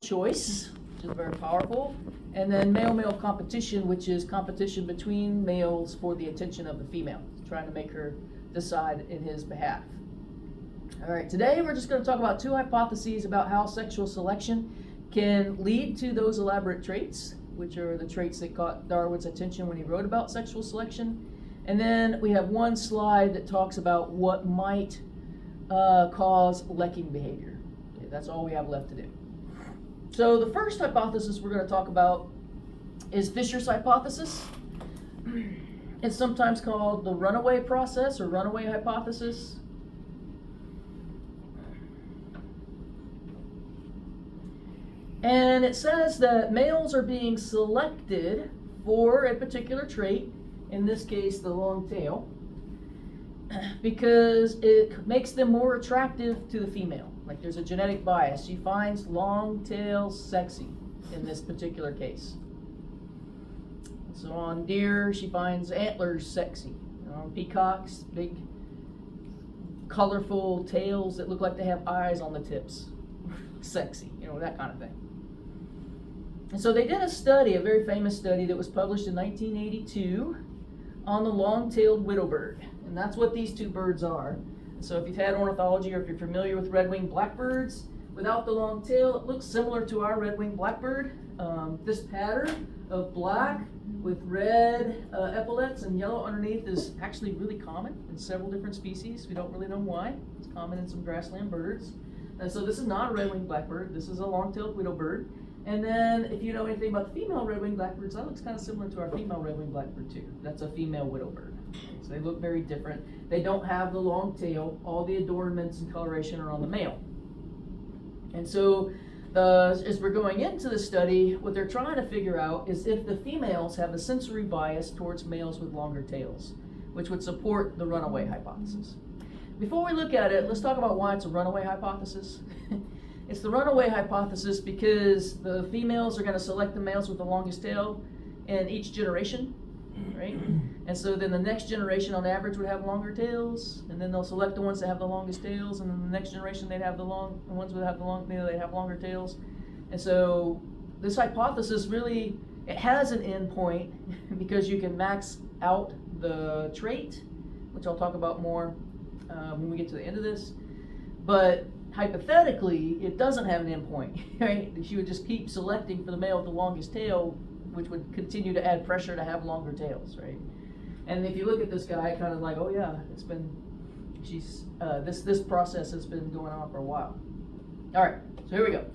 choice, which is very powerful, and then male-male competition, which is competition between males for the attention of the female, trying to make her decide in his behalf. All right, today we're just going to talk about two hypotheses about how sexual selection can lead to those elaborate traits, which are the traits that caught Darwin's attention when he wrote about sexual selection. And then we have one slide that talks about what might cause lekking behavior. Okay, that's all we have left to do. So the first hypothesis we're going to talk about is Fisher's hypothesis. It's sometimes called the runaway process or runaway hypothesis. And it says that males are being selected for a particular trait, in this case the long tail, because it makes them more attractive to the female. Like there's a genetic bias. She finds long tails sexy in this particular case. So on deer, she finds antlers sexy. On peacocks, big colorful tails that look like they have eyes on the tips. Sexy, that kind of thing. And so they did a study, a very famous study that was published in 1982 on the long-tailed widowbird. And that's what these two birds are. So if you've had ornithology or if you're familiar with red-winged blackbirds, without the long tail, it looks similar to our red-winged blackbird. This pattern of black with red epaulets and yellow underneath is actually really common in several different species. We don't really know why. It's common in some grassland birds. And so this is not a red-winged blackbird. This is a long-tailed widowbird. And then if you know anything about the female red-winged blackbirds, that looks kind of similar to our female red-winged blackbird too. That's a female widowbird. So they look very different. They don't have the long tail. All the adornments and coloration are on the male. And so as we're going into the study, what they're trying to figure out is if the females have a sensory bias towards males with longer tails, which would support the runaway hypothesis. Before we look at it, let's talk about why it's a runaway hypothesis. It's the runaway hypothesis because the females are going to select the males with the longest tail in each generation, right? And so then the next generation on average would have longer tails, and then they'll select the ones that have the longest tails, and then the next generation they'd have the ones that have they'd have longer tails. And so this hypothesis really, it has an end point because you can max out the trait, which I'll talk about more when we get to the end of this. But hypothetically, it doesn't have an end point, right? She would just keep selecting for the male with the longest tail, which would continue to add pressure to have longer tails, right? And if you look at this guy, kind of like, oh yeah, this process has been going on for a while. All right, so here we go.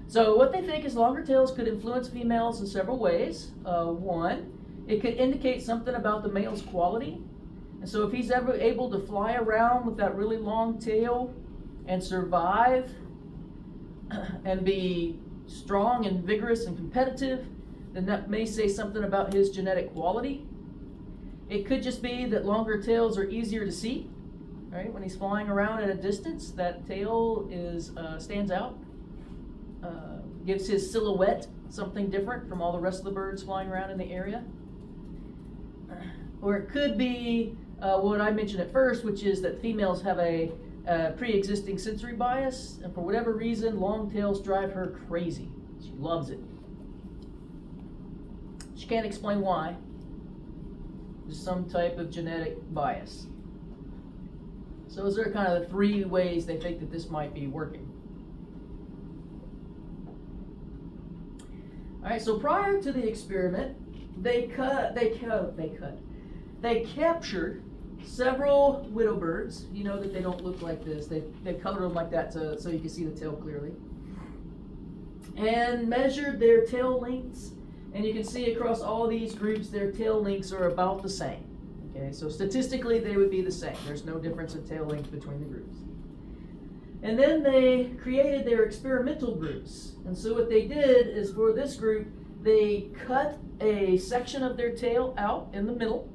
So what they think is longer tails could influence females in several ways. One, it could indicate something about the male's quality. And so if he's ever able to fly around with that really long tail and survive and be strong and vigorous and competitive, then that may say something about his genetic quality. It could just be that longer tails are easier to see, right? When he's flying around at a distance, that tail stands out, gives his silhouette something different from all the rest of the birds flying around in the area. Or it could be what I mentioned at first, which is that females have a pre-existing sensory bias, and for whatever reason, long tails drive her crazy. She loves it. She can't explain why. There's some type of genetic bias. So those are kind of the three ways they think that this might be working. All right, so prior to the experiment, they captured several widow birds. You know that they don't look like this. They colored them like that so you can see the tail clearly. And measured their tail lengths. And you can see across all these groups, their tail lengths are about the same. Okay, so statistically, they would be the same. There's no difference in tail length between the groups. And then they created their experimental groups. And so what they did is for this group, they cut a section of their tail out in the middle,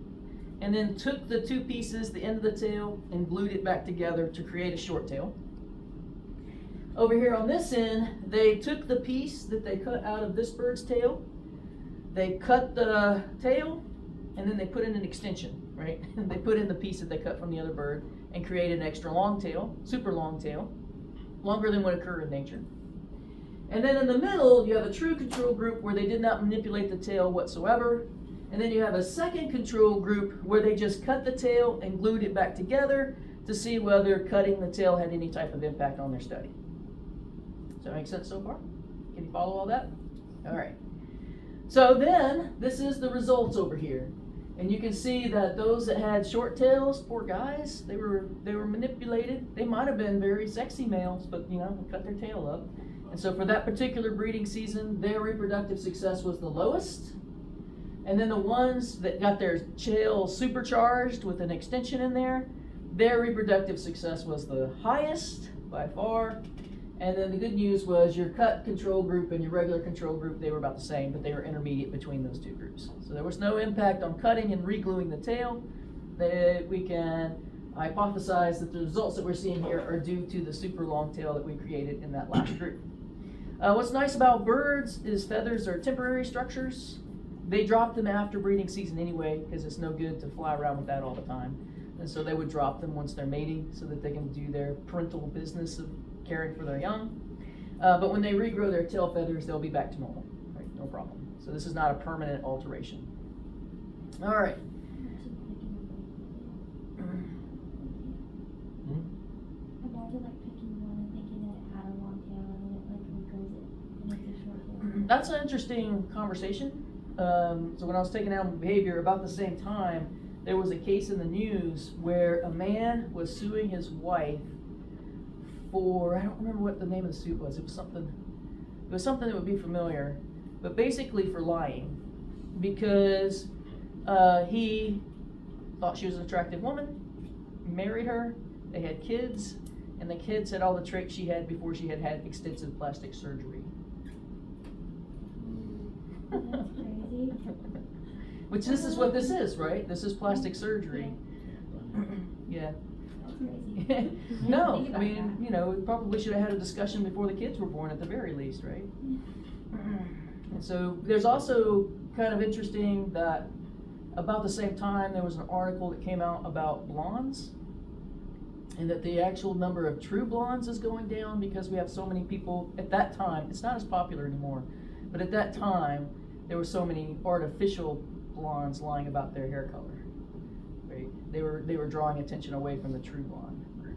and then took the two pieces, the end of the tail, and glued it back together to create a short tail. Over here on this end, they took the piece that they cut out of this bird's tail, they cut the tail, and then they put in an extension, right? They put in the piece that they cut from the other bird and created an extra long tail, super long tail, longer than would occur in nature. And then in the middle, you have a true control group where they did not manipulate the tail whatsoever. And then you have a second control group where they just cut the tail and glued it back together to see whether cutting the tail had any type of impact on their study. Does that make sense so far? Can you follow all that? All right. So then, this is the results over here. And you can see that those that had short tails, poor guys, they were manipulated. They might have been very sexy males, but cut their tail up. And so for that particular breeding season, their reproductive success was the lowest. And then the ones that got their tail supercharged with an extension in there, their reproductive success was the highest by far. And then the good news was your cut control group and your regular control group, they were about the same, but they were intermediate between those two groups. So there was no impact on cutting and re-gluing the tail. That we can hypothesize that the results that we're seeing here are due to the super long tail that we created in that last group. What's nice about birds is feathers are temporary structures. They drop them after breeding season anyway, because it's no good to fly around with that all the time. And so they would drop them once they're mating so that they can do their parental business of caring for their young. But when they regrow their tail feathers, they'll be back to normal, right? No problem. So this is not a permanent alteration. All right. Imagine picking one and thinking that it had a long tail and then it regrows it and it's a short tail. That's an interesting conversation. So when I was taking animal behavior, about the same time, there was a case in the news where a man was suing his wife for, I don't remember what the name of the suit was. It was something that would be familiar, but basically for lying, because he thought she was an attractive woman, married her, they had kids, and the kids had all the traits she had before she had had extensive plastic surgery. That's crazy. Which this is what this is, right? This is plastic surgery. Yeah. That's crazy. No, I mean, we probably should have had a discussion before the kids were born at the very least, right? And so there's also kind of interesting that about the same time there was an article that came out about blondes, and that the actual number of true blondes is going down because we have so many people at that time. It's not as popular anymore, but at that time there were so many artificial blondes lying about their hair color. Right? They were drawing attention away from the true blonde group.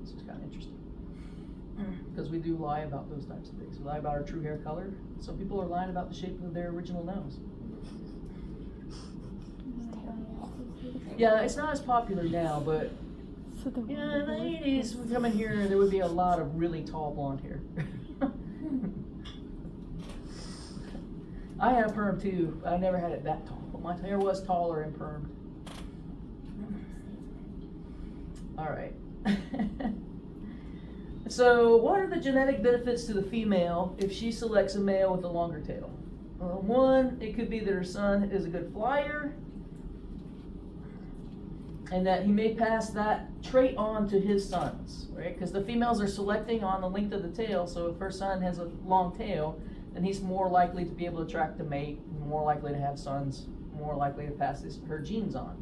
This is kind of interesting because we do lie about those types of things. We lie about our true hair color. Some people are lying about the shape of their original nose. Yeah, it's not as popular now, but in the 80s, we come in here and there would be a lot of really tall blonde hair. I had a perm too. I never had it that tall, but my hair was taller and permed. All right. So what are the genetic benefits to the female if she selects a male with a longer tail? One, it could be that her son is a good flyer, and that he may pass that trait on to his sons, right? Because the females are selecting on the length of the tail, so if her son has a long tail, then he's more likely to be able to attract a mate, more likely to have sons, more likely to pass her genes on.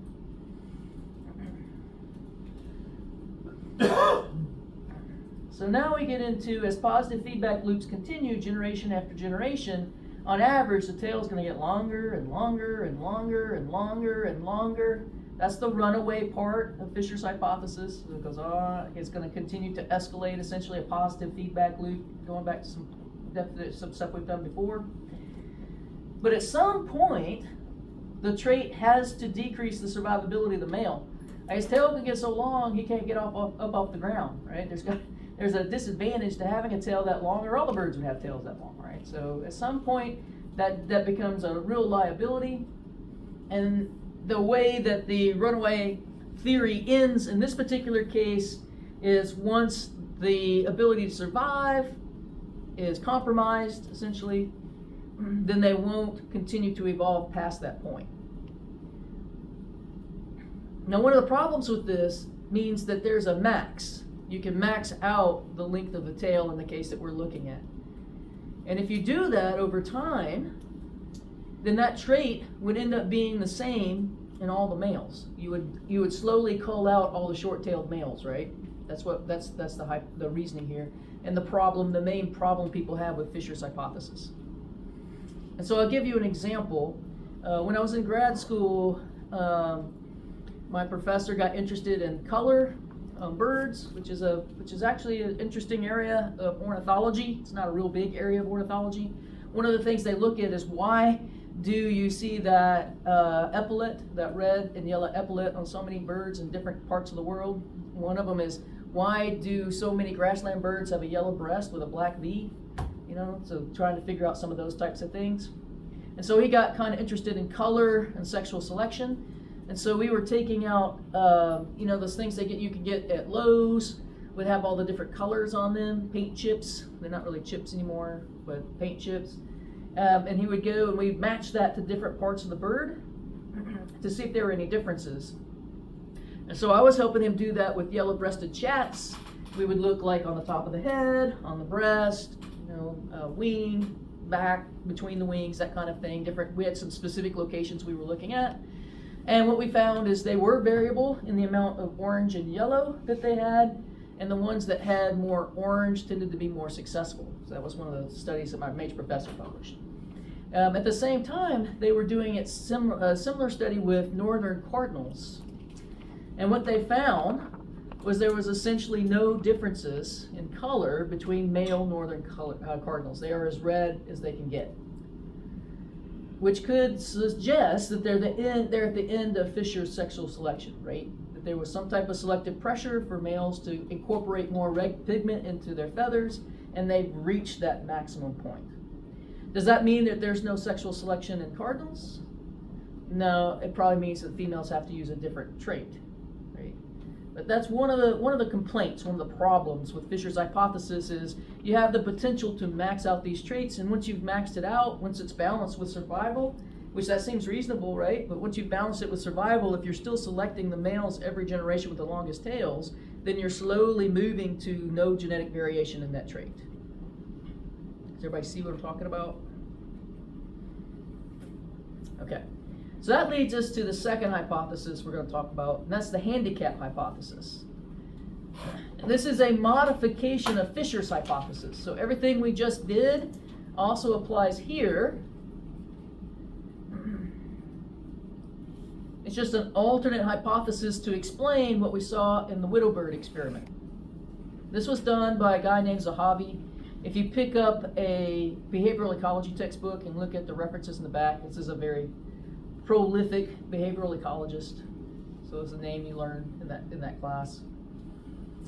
So now we get into, as positive feedback loops continue generation after generation, on average the tail is going to get longer and longer and longer and longer and longer. That's the runaway part of Fisher's hypothesis. It goes on, it's going to continue to escalate, essentially a positive feedback loop, going back to some stuff we've done before. But at some point, the trait has to decrease the survivability of the male. His tail can get so long, he can't get up off the ground, right? There's a disadvantage to having a tail that long, or all the birds would have tails that long, right? So at some point, that becomes a real liability. And the way that the runaway theory ends in this particular case is once the ability to survive is compromised, essentially, then they won't continue to evolve past that point. Now, one of the problems with this means that there's a max. You can max out the length of the tail in the case that we're looking at. And if you do that over time, then that trait would end up being the same in all the males. You would slowly cull out all the short-tailed males, right? That's the reasoning here. and the main problem people have with Fisher's hypothesis. And so I'll give you an example. When I was in grad school, my professor got interested in color birds, which is actually an interesting area of ornithology. It's not a real big area of ornithology. One of the things they look at is why do you see that epaulet, that red and yellow epaulet on so many birds in different parts of the world? One of them is, why do so many grassland birds have a yellow breast with a black V? You know, so trying to figure out some of those types of things. And so he got kind of interested in color and sexual selection. And so we were taking out, those things you can get at Lowe's, would have all the different colors on them, paint chips. They're not really chips anymore, but paint chips. And he would go and we'd match that to different parts of the bird to see if there were any differences. And so I was helping him do that with yellow-breasted chats. We would look like on the top of the head, on the breast, wing, back, between the wings, that kind of thing. We had some specific locations we were looking at. And what we found is they were variable in the amount of orange and yellow that they had, and the ones that had more orange tended to be more successful. So that was one of the studies that my major professor published. At the same time, they were doing a similar study with northern cardinals. And what they found was there was essentially no differences in color between male northern cardinals. They are as red as they can get, which could suggest that they're at the end of Fisher's sexual selection, right? That there was some type of selective pressure for males to incorporate more red pigment into their feathers, and they've reached that maximum point. Does that mean that there's no sexual selection in cardinals? No, it probably means that females have to use a different trait, right? But that's one of the complaints, one of the problems with Fisher's hypothesis is you have the potential to max out these traits, and once you've maxed it out, once it's balanced with survival, which that seems reasonable, right? But once you've balanced it with survival, if you're still selecting the males every generation with the longest tails, then you're slowly moving to no genetic variation in that trait. Does everybody see what I'm talking about? Okay. So that leads us to the second hypothesis we're going to talk about, and that's the handicap hypothesis. And this is a modification of Fisher's hypothesis. So everything we just did also applies here. It's just an alternate hypothesis to explain what we saw in the widow bird experiment. This was done by a guy named Zahavi. If you pick up a behavioral ecology textbook and look at the references in the back, this is a very prolific behavioral ecologist. So it's the name you learn in that class.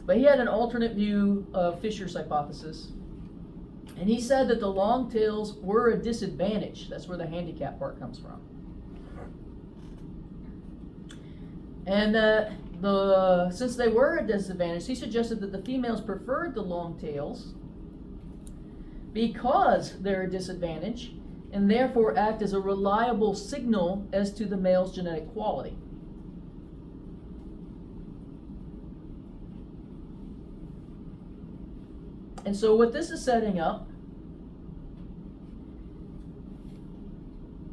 But he had an alternate view of Fisher's hypothesis. And he said that the long tails were a disadvantage. That's where the handicap part comes from. And since they were a disadvantage, he suggested that the females preferred the long tails because they're a disadvantage, and therefore act as a reliable signal as to the male's genetic quality. And so what this is setting up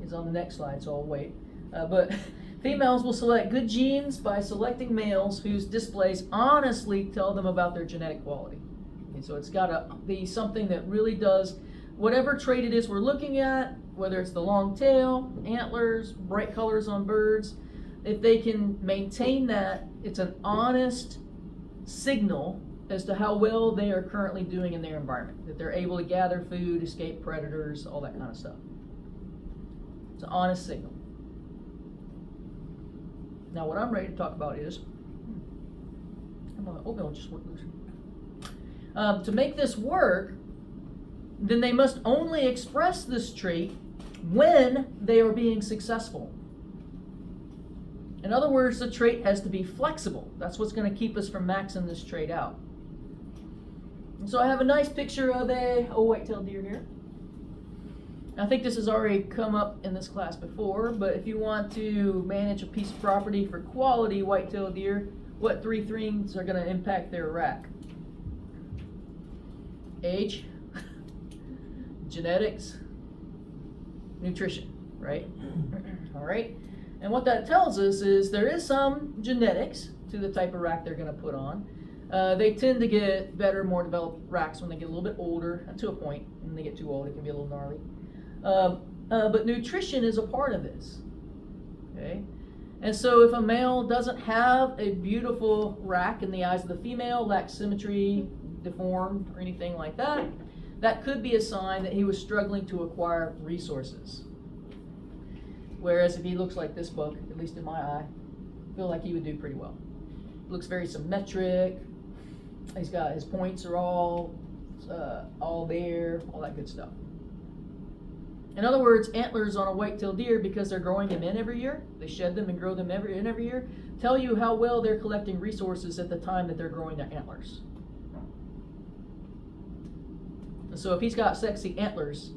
is on the next slide, so I'll wait. But females will select good genes by selecting males whose displays honestly tell them about their genetic quality. Okay, so it's got to be something that really does whatever trait it is we're looking at, whether it's the long tail, antlers, bright colors on birds. If they can maintain that, it's an honest signal as to how well they are currently doing in their environment, that they're able to gather food, escape predators, all that kind of stuff. It's an honest signal. Now what I'm ready to talk about is, oatmeal just worked loose. To make this work, then they must only express this trait when they are being successful. In other words, the trait has to be flexible. That's what's going to keep us from maxing this trait out. And so I have a nice picture of a white-tailed deer here. I think this has already come up in this class before, but if you want to manage a piece of property for quality white-tailed deer, what three things are going to impact their rack? Age, genetics, nutrition, right? All right. And what that tells us is there is some genetics to the type of rack they're going to put on, They tend to get better, more developed racks when they get a little bit older, to a point. When they get too old, it can be a little gnarly. But nutrition is a part of this. Okay? And so if a male doesn't have a beautiful rack in the eyes of the female, lacks symmetry, deformed, or anything like that, that could be a sign that he was struggling to acquire resources. Whereas if he looks like this book, at least in my eye, I feel like he would do pretty well. Looks very symmetric. He's got his points are all there, all that good stuff. In other words, antlers on a white-tailed deer, because they're growing them in every year, they shed them and grow them every year, tell you how well they're collecting resources at the time that they're growing their antlers. And so if he's got sexy antlers,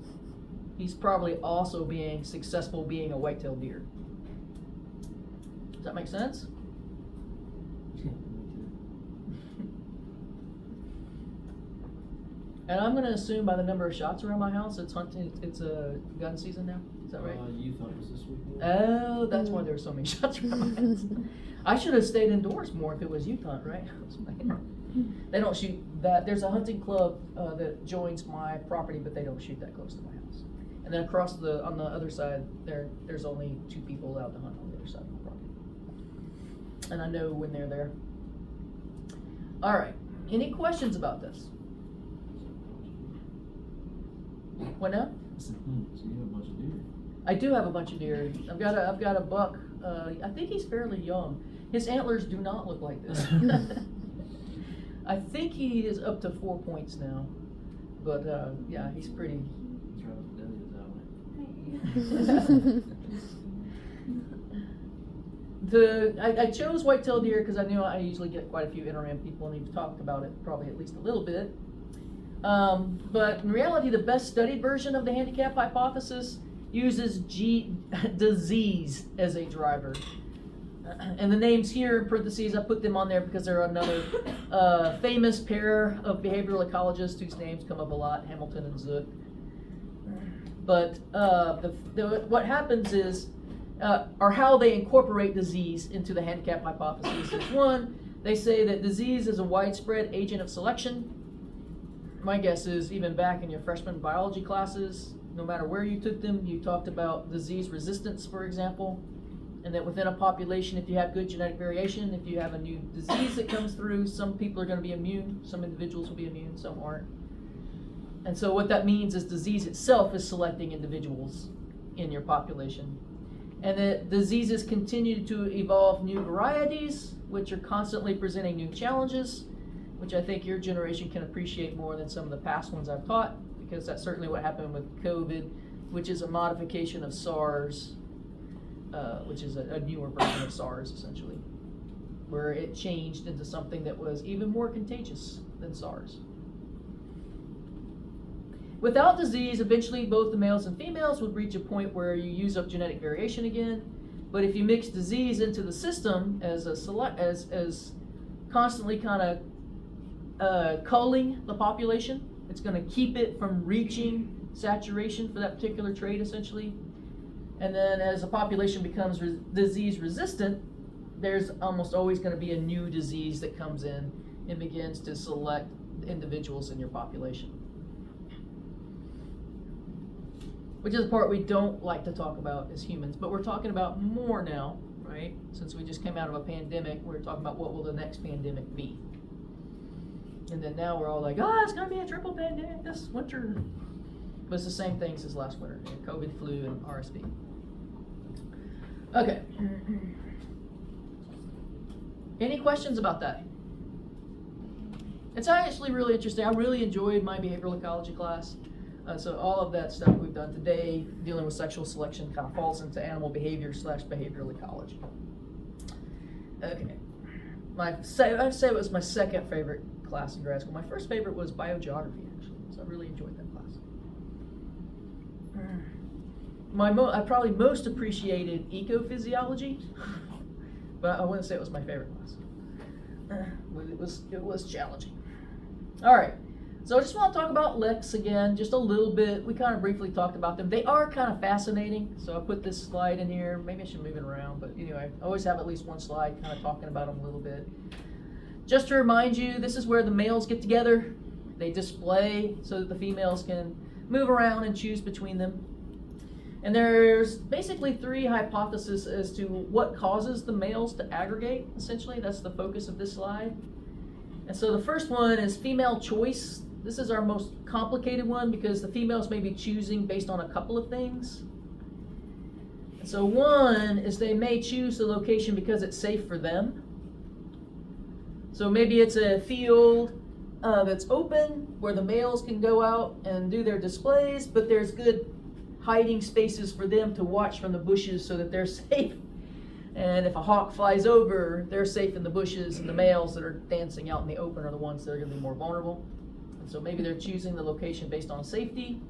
he's probably also being successful being a white-tailed deer. Does that make sense? And I'm going to assume by the number of shots around my house, it's hunting. It's a gun season now. Is that right? Youth hunt was this weekend. Oh, that's why there were so many shots around my house. I should have stayed indoors more if it was youth hunt, right? They don't shoot that. There's a hunting club that joins my property, but they don't shoot that close to my house. And then across on the other side, there's only 2 people allowed to hunt on the other side of my property. And I know when they're there. All right. Any questions about this? What now? So you have a bunch of deer. I do have a bunch of deer. I've got a buck. I think he's fairly young. His antlers do not look like this. I think he is up to 4 points now, but yeah, he's pretty. I chose white-tailed deer because I knew I usually get quite a few interim people, and we've talked about it probably at least a little bit. But in reality, the best studied version of the handicap hypothesis uses disease as a driver. And the names here in parentheses, I put them on there because they're another famous pair of behavioral ecologists whose names come up a lot, Hamilton and Zook. But what happens is, or how they incorporate disease into the handicap hypothesis is, one, they say that disease is a widespread agent of selection. My guess is even back in your freshman biology classes, no matter where you took them, you talked about disease resistance, for example, and that within a population, if you have good genetic variation, if you have a new disease that comes through, some people are going to be immune, some individuals will be immune, some aren't. And so what that means is disease itself is selecting individuals in your population. And that diseases continue to evolve new varieties, which are constantly presenting new challenges, which I think your generation can appreciate more than some of the past ones I've taught, because that's certainly what happened with COVID, which is a modification of SARS, which is a newer version of SARS, essentially, where it changed into something that was even more contagious than SARS. Without disease, eventually both the males and females would reach a point where you use up genetic variation again, but if you mix disease into the system as constantly kind of culling the population, it's going to keep it from reaching saturation for that particular trait, essentially. And then as the population becomes disease resistant, there's almost always going to be a new disease that comes in and begins to select individuals in your population. Which is the part we don't like to talk about as humans, but we're talking about more now, right? Since we just came out of a pandemic, we're talking about what will the next pandemic be. And then now we're all like, it's going to be a triple pandemic this winter. But it's the same things as last winter, COVID, flu, and RSV. Okay. Any questions about that? It's actually really interesting. I really enjoyed my behavioral ecology class. So all of that stuff we've done today, dealing with sexual selection, kind of falls into animal behavior / behavioral ecology. Okay. I'd say it was my second favorite class in grad school. My first favorite was biogeography, actually. So I really enjoyed that class. I probably most appreciated ecophysiology, but I wouldn't say it was my favorite class. It was challenging. All right. So I just want to talk about licks again, just a little bit. We kind of briefly talked about them. They are kind of fascinating. So I put this slide in here. Maybe I should move it around, but anyway, I always have at least one slide kind of talking about them a little bit. Just to remind you, this is where the males get together. They display so that the females can move around and choose between them. And there's basically 3 hypotheses as to what causes the males to aggregate, essentially. That's the focus of this slide. And so the first one is female choice. This is our most complicated one because the females may be choosing based on a couple of things. And so one is they may choose the location because it's safe for them. So maybe it's a field that's open where the males can go out and do their displays, but there's good hiding spaces for them to watch from the bushes so that they're safe. And if a hawk flies over, they're safe in the bushes, and the males that are dancing out in the open are the ones that are going to be more vulnerable. And so maybe they're choosing the location based on safety.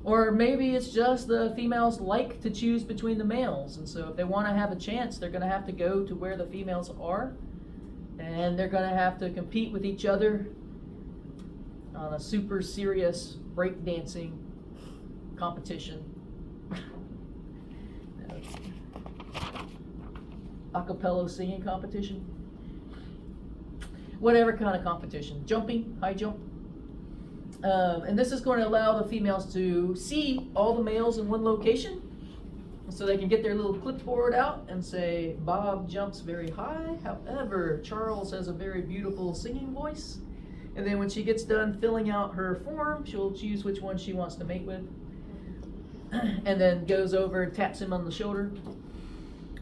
Or maybe it's just the females like to choose between the males, and so if they want to have a chance, they're going to have to go to where the females are, and they're going to have to compete with each other on a super serious breakdancing competition. Acapella singing competition. Whatever kind of competition. Jumping, high jump. And this is going to allow the females to see all the males in one location. So they can get their little clipboard out and say, Bob jumps very high. However, Charles has a very beautiful singing voice. And then when she gets done filling out her form, she'll choose which one she wants to mate with. And then goes over and taps him on the shoulder.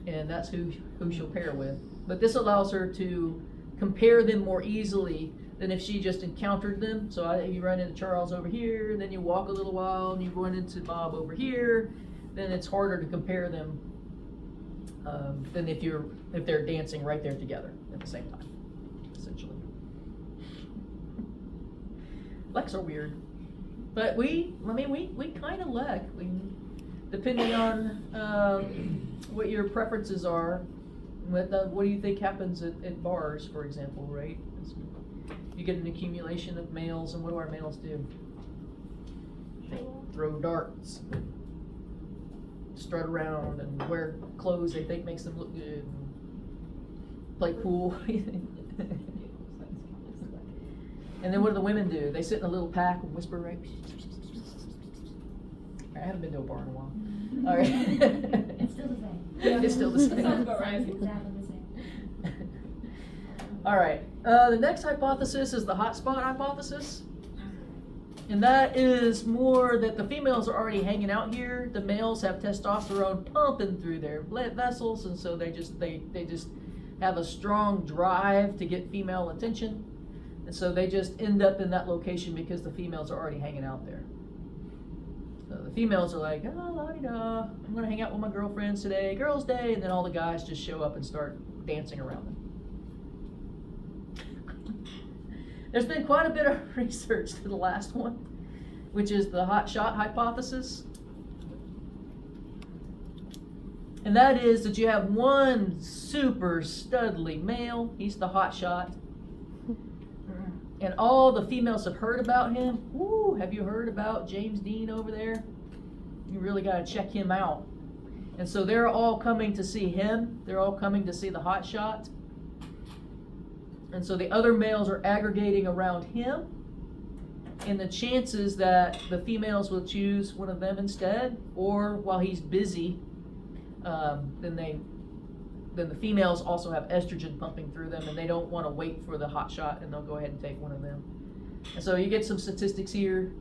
And that's who she'll pair with. But this allows her to compare them more easily than if she just encountered them. So you run into Charles over here, then you walk a little while, and you run into Bob over here. Then it's harder to compare them than if they're dancing right there together at the same time, essentially. Leks are weird, but we kind of lek. Depending on what your preferences are, what do you think happens at bars, for example, right? You get an accumulation of males, and what do our males do? They throw darts, strut around, and wear clothes they think makes them look good, and play pool. And then what do the women do? They sit in a little pack and whisper, right? I haven't been to a bar in a while. All right. It's still the same. It's still the same. Sounds about right. It's exactly the same. All right. The next hypothesis is the hotspot hypothesis. And that is more that the females are already hanging out here. The males have testosterone pumping through their blood vessels, and so they just have a strong drive to get female attention. And so they just end up in that location because the females are already hanging out there. So the females are like, oh, la-di-da, I'm going to hang out with my girlfriends today, girls' day, and then all the guys just show up and start dancing around them. There's been quite a bit of research to the last one, which is the hot shot hypothesis. And that is that you have one super studly male, he's the hot shot, and all the females have heard about him. Woo, have you heard about James Dean over there? You really got to check him out. And so they're all coming to see him. They're all coming to see the hot shot. And so the other males are aggregating around him. And the chances that the females will choose one of them instead, or while he's busy, then the females also have estrogen pumping through them, and they don't want to wait for the hot shot, and they'll go ahead and take one of them. And so you get some statistics here.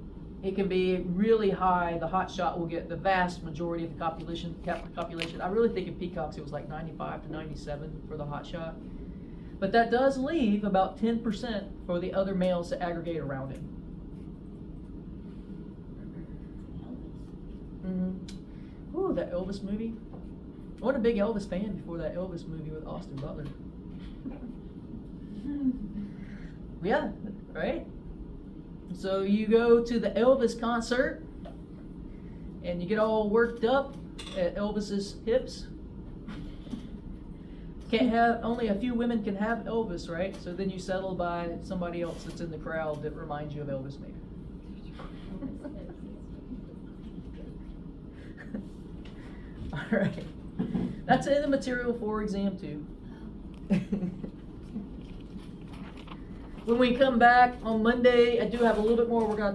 It can be really high. The hot shot will get the vast majority of the population. I really think in peacocks it was like 95 to 97 for the hot shot. But that does leave about 10% for the other males to aggregate around him. Mm-hmm. Ooh, that Elvis movie. I wasn't a big Elvis fan before that Elvis movie with Austin Butler. Yeah, right? So you go to the Elvis concert and you get all worked up at Elvis's hips. Only a few women can have Elvis, right? So then you settle by somebody else that's in the crowd that reminds you of Elvis, maybe. Alright. That's in the material for exam 2. When we come back on Monday, I do have a little bit more we're gonna